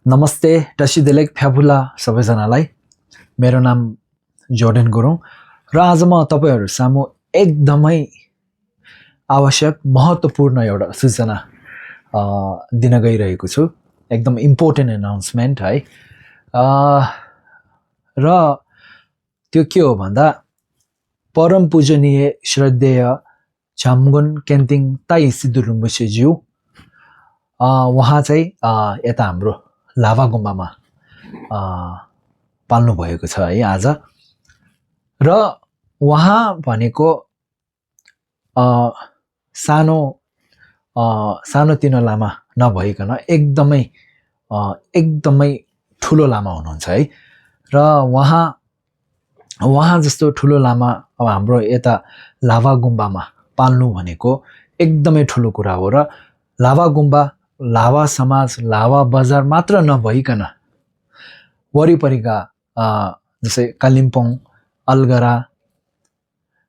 नमस्ते टसिदेलेक फ्याफुला सबैजनालाई। मेरो नाम जोर्डन गुरुङ र आज म तपाईहरु सामु एकदमै आवश्यक महत्त्वपूर्ण एउटा सूचना दिन गइरहेको छु। एकदम इम्पोर्टेन्ट अनाउन्समेन्ट है। र त्यो के हो भन्दा परम पूजनीय श्रद्धेय छामगुन केन्तिङ ताई सिद्धु रिम्पोछे ज्यू उहाँ चाहिँ यता हाम्रो लाभा गुम्बामा पाल्नु भएको छ है आज। र उहाँ भनेको सानोतिनो लामा नभइकन एकदमै ठुलो लामा हुनुहुन्छ है। र उहाँ जस्तो ठुलो लामा अब हाम्रो यता लाभा गुम्बामा पाल्नु भनेको एकदमै ठुलो कुरा हो। र लाभा गुम्बा, लाभा समाज, लाभा बजार मात्र नभइकन वरिपरिका जस्तै कालिम्पोङ, अलगरा,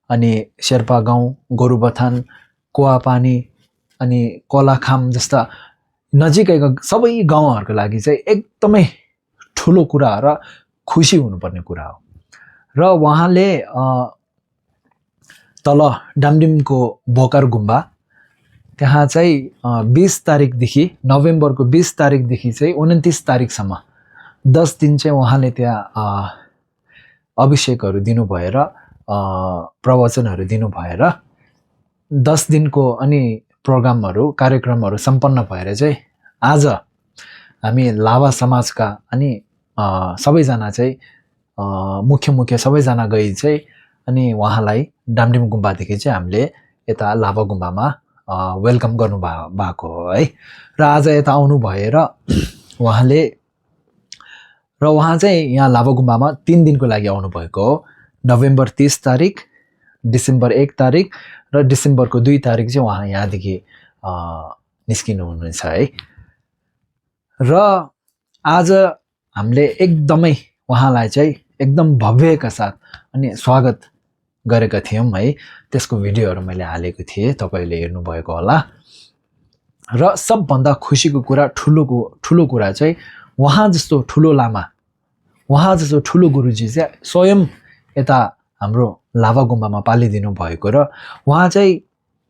अनि शेर्पा गाउँ, गोरुबथान, कोवापानी अनि कोलाखाम जस्ता नजिकैका सबै गाउँहरुको लागि चाहिँ एकदमै ठुलो कुरा र खुशी हुनुपर्ने कुरा हो। र उहाँले तल डामडिमको बोकर गुम्बा त्यहाँ चाहिँ 20 तारिकदेखि नोभेम्बरको 20 तारिकदेखि चाहिँ 29 तारिकसम्म 10 दिन चाहिँ उहाँले त्यहाँ अभिषेकहरु दिनु भएर प्रवचनहरु दिनु भएर 10 दिनको अनि प्रोग्रामहरु कार्यक्रमहरु सम्पन्न भएर चाहिँ आज हामी लाभा समाजका अनि सबैजना चाहिँ मुख्य सबैजना गई चाहिँ अनि उहाँलाई डामडिम गुम्बादेखि चाहिँ हामीले यता लाभा गुम्बामा वेलकम गर्नु भएको हो है। र आज यता आउनु भएर उहाँ चाहिँ यहाँ लाभा गुम्बामा 3 दिनको लागि आउनु भएको हो। नोभेम्बर 30 तारिक, डिसेम्बर 1 तारिक र डिसेम्बरको 2 तारिक चाहिँ उहाँ यहाँदेखि निस्किनु हुनुहुन्छ है। र आज हामीले एकदमै उहाँलाई चाहिँ एकदम भव्यका साथ अनि स्वागत गरेका थियौं है। त्यसको भिडियोहरु मैले हालेको थिए, तपाईले हेर्नु भएको होला। र सबभन्दा खुशीको कुरा, ठुलो कुरा चाहिँ उहाँ जस्तो ठुलो लामा, उहाँ जस्तो ठुलो गुरुजी चाहिँ स्वयं यता हाम्रो लाभा गुम्बामा पालिदिनु भएको। र उहाँ चाहिँ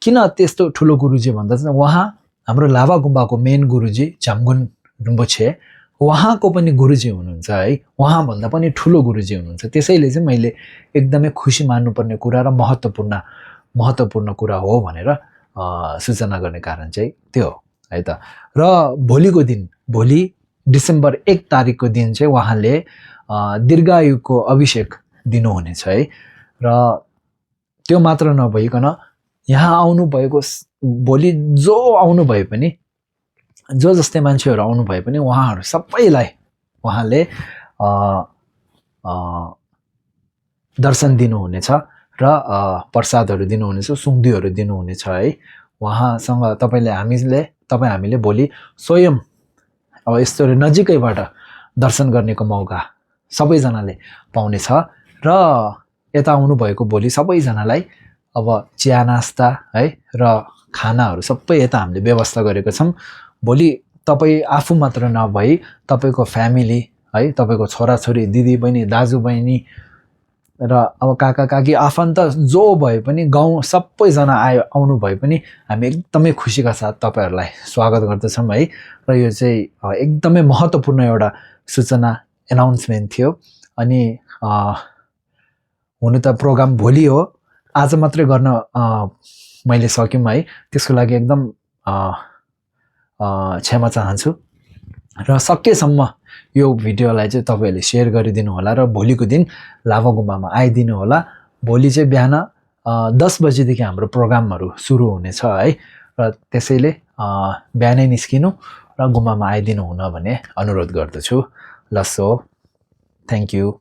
किन त्यस्तो ठुलो गुरुजी भन्दा चाहिँ उहाँ हाम्रो लाभा गुम्बाको मेन गुरुजी छामगुन रिम्पोछे उहाँको पनि गुरुजी हुनुहुन्छ है। उहाँ भन्दा पनि ठुलो गुरुजी हुनुहुन्छ। त्यसैले चाहिँ मैले एकदमै खुशी मान्नुपर्ने कुरा र महत्त्वपूर्ण कुरा हो भनेर सूचना गर्ने कारण चाहिँ त्यो हो है त। र भोलि डिसेम्बर 1 तारिकको दिन चाहिँ उहाँले दीर्घायुको अभिषेक दिनुहुनेछ है। र त्यो मात्र नभइकन यहाँ आउनु भएको भोलि जो जस्तै मान्छेहरु आउनु भए पनि उहाँहरु सबैलाई उहाँले दर्शन दिनुहुनेछ र प्रसादहरु दिनुहुनेछ, सुङ्दीहरु दिनुहुनेछ है। उहाँसँग हामीले भोलि स्वयं अब यस्तो नजिकैबाट दर्शन गर्नेको मौका सबैजनाले पाउनेछ। र यता आउनु भएको भोलि सबैजनालाई अब चिया नास्ता है र खानाहरु सबै यता हामीले व्यवस्था गरेको छौं। भोलि तपाई आफू मात्र नभई तपाईको फ्यामिली है, तपाईको छोराछोरी, दिदीबहिनी, दाजुबहिनी र अब काका काकी आफन्त जो भए पनि गाउँ सबैजना आउनु भए पनि हामी एकदमै खुशीका साथ तपाईहरुलाई स्वागत गर्दछौं है। र यो चाहिँ एकदमै महत्त्वपूर्ण एउटा सूचना एनाउन्समेन्ट थियो। अनि हुन त प्रोग्राम भोलि हो, आज मात्रै गर्न मैले सक्यौं है। त्यसको लागि एकदम क्षमा चाहन्छु। र सकेसम्म यो भिडियोलाई चाहिँ तपाईहरुले शेयर गरिदिनु होला र भोलिको दिन लाभा गुम्बामा आइदिनु होला। भोलि चाहिँ बिहान 10 बजेदेखि हाम्रो प्रोग्रामहरु सुरु हुनेछ है। र त्यसैले बिहानै निस्किनु र गुम्बामा आइदिनु हुन भन्ने अनुरोध गर्दछु। ल सो थ्यांक यू।